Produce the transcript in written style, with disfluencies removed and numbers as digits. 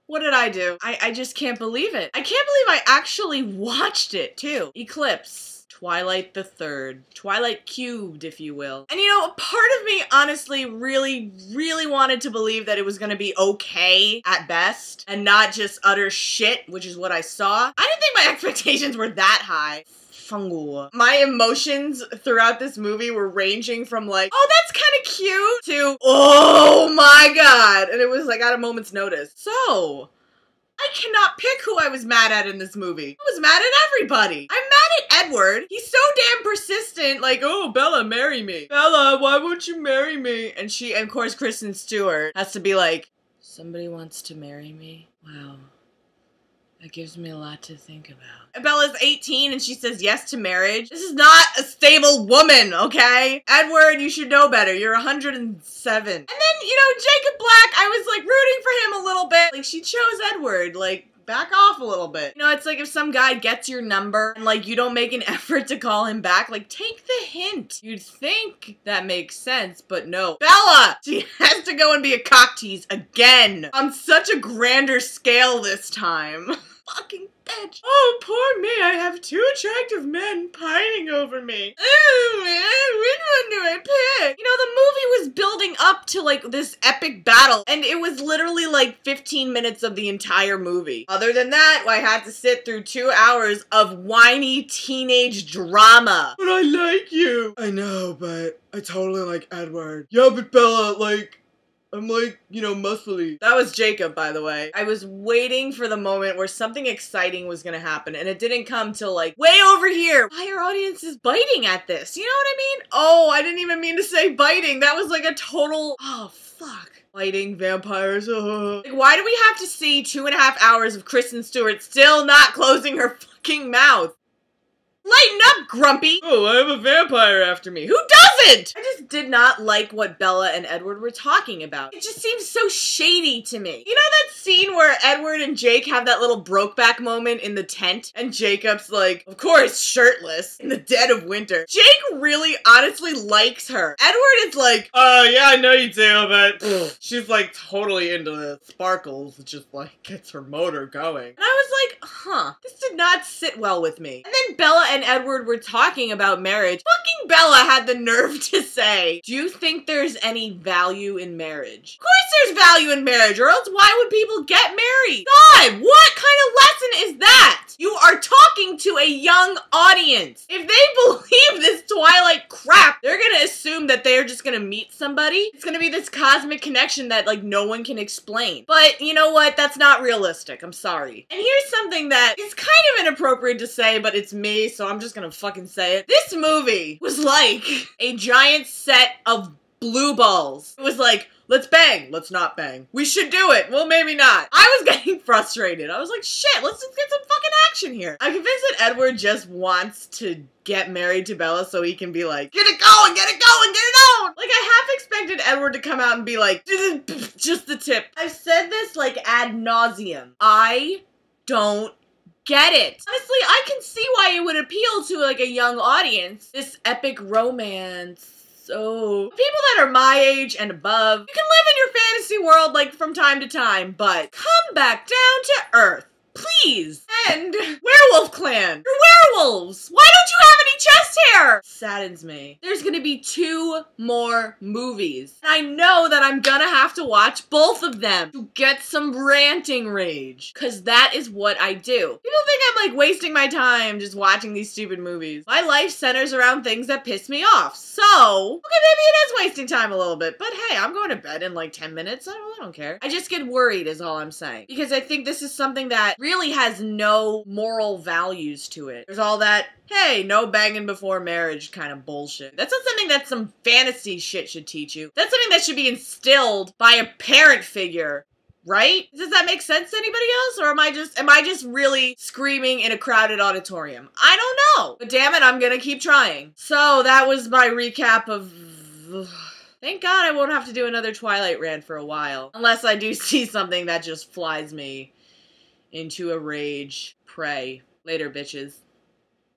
What did I do? I just can't believe it. I can't believe I actually watched it, too. Eclipse. Twilight the Third. Twilight cubed, if you will. And you know, a part of me honestly really wanted to believe that it was gonna be okay at best and not just utter shit, which is what I saw. I didn't think my expectations were that high. Fungal. My emotions throughout this movie were ranging from like, oh, that's kind of cute, to, oh my god. And it was like at a moment's notice. So, I cannot pick who I was mad at in this movie. I was mad at everybody. I'm mad at Edward. He's so damn persistent, like, oh, Bella, marry me. Bella, why won't you marry me? And of course, Kristen Stewart has to be like, somebody wants to marry me? Wow. That gives me a lot to think about. Bella's 18 and she says yes to marriage. This is not a stable woman, okay? Edward, you should know better. You're 107. And then, you know, Jacob Black, I was like rooting for him a little bit. Like, she chose Edward, like, back off a little bit. You know, it's like if some guy gets your number and like you don't make an effort to call him back, like take the hint. You'd think that makes sense, but no. Bella! She has to go and be a cock tease again. On such a grander scale this time. Fucking bitch. Oh, poor me. I have two attractive men pining over me. Oh, man, which one do I pick? You know, the movie was building up to, like, this epic battle, and it was literally, like, 15 minutes of the entire movie. Other than that, I had to sit through 2 hours of whiny teenage drama. But I like you. I know, but I totally like Edward. Yeah, but Bella, like, I'm like, you know, muscly. That was Jacob, by the way. I was waiting for the moment where something exciting was gonna happen, and it didn't come till like, way over here. Why are audiences biting at this? You know what I mean? Oh, I didn't even mean to say biting. That was like a total, oh, fuck. Fighting vampires. Like, why do we have to see 2.5 hours of Kristen Stewart still not closing her fucking mouth? Lighten up, Grumpy! Oh, I have a vampire after me. Who doesn't? I just did not like what Bella and Edward were talking about. It just seems so shady to me. You know that scene where Edward and Jake have that little Brokeback moment in the tent? And Jacob's like, of course, shirtless in the dead of winter. Jake really honestly likes her. Edward is like, yeah, I know you do, but she's like totally into the sparkles. It just like gets her motor going. And I was like, huh, this did not sit well with me. And then Bella and Edward were talking about marriage. Fucking Bella had the nerve to say, do you think there's any value in marriage? Of course there's value in marriage, or else why would people get married? God, what kind of lesson is that? You are talking to a young audience. If they believe this Twilight crap, they're gonna assume that they're just gonna meet somebody. It's gonna be this cosmic connection that like no one can explain. But you know what? That's not realistic. I'm sorry. And here's something that is kind of inappropriate to say, but it's me, so I'm just gonna fucking say it. This movie was like a giant set of blue balls. It was like, let's bang, let's not bang. We should do it. Well, maybe not. I was getting frustrated. I was like, shit, let's just get some fucking action here. I'm convinced that Edward just wants to get married to Bella so he can be like, get it going, get it going, get it on. Like, I half expected Edward to come out and be like, just the tip. I've said this like ad nauseum. I don't get it. Honestly, I can see why it would appeal to like a young audience. This epic romance. So, people that are my age and above, you can live in your fantasy world like from time to time, but come back down to earth. Please. And Werewolf Clan. You're werewolves. Why don't you have any chest hair? Saddens me. There's gonna be 2 more movies. And I know that I'm gonna have to watch both of them to get some ranting rage. Cause that is what I do. People think I'm like wasting my time just watching these stupid movies. My life centers around things that piss me off. So, okay, maybe it is wasting time a little bit, but hey, I'm going to bed in like 10 minutes. I don't care. I just get worried is all I'm saying. Because I think this is something that really has no moral values to it. There's all that, hey, no banging before marriage kind of bullshit. That's not something that some fantasy shit should teach you. That's something that should be instilled by a parent figure. Right? Does that make sense to anybody else? Or am I just really screaming in a crowded auditorium? I don't know. But damn it, I'm gonna keep trying. So that was my recap of... Thank God I won't have to do another Twilight rant for a while. Unless I do see something that just flies me into a rage. Pray. Later, bitches.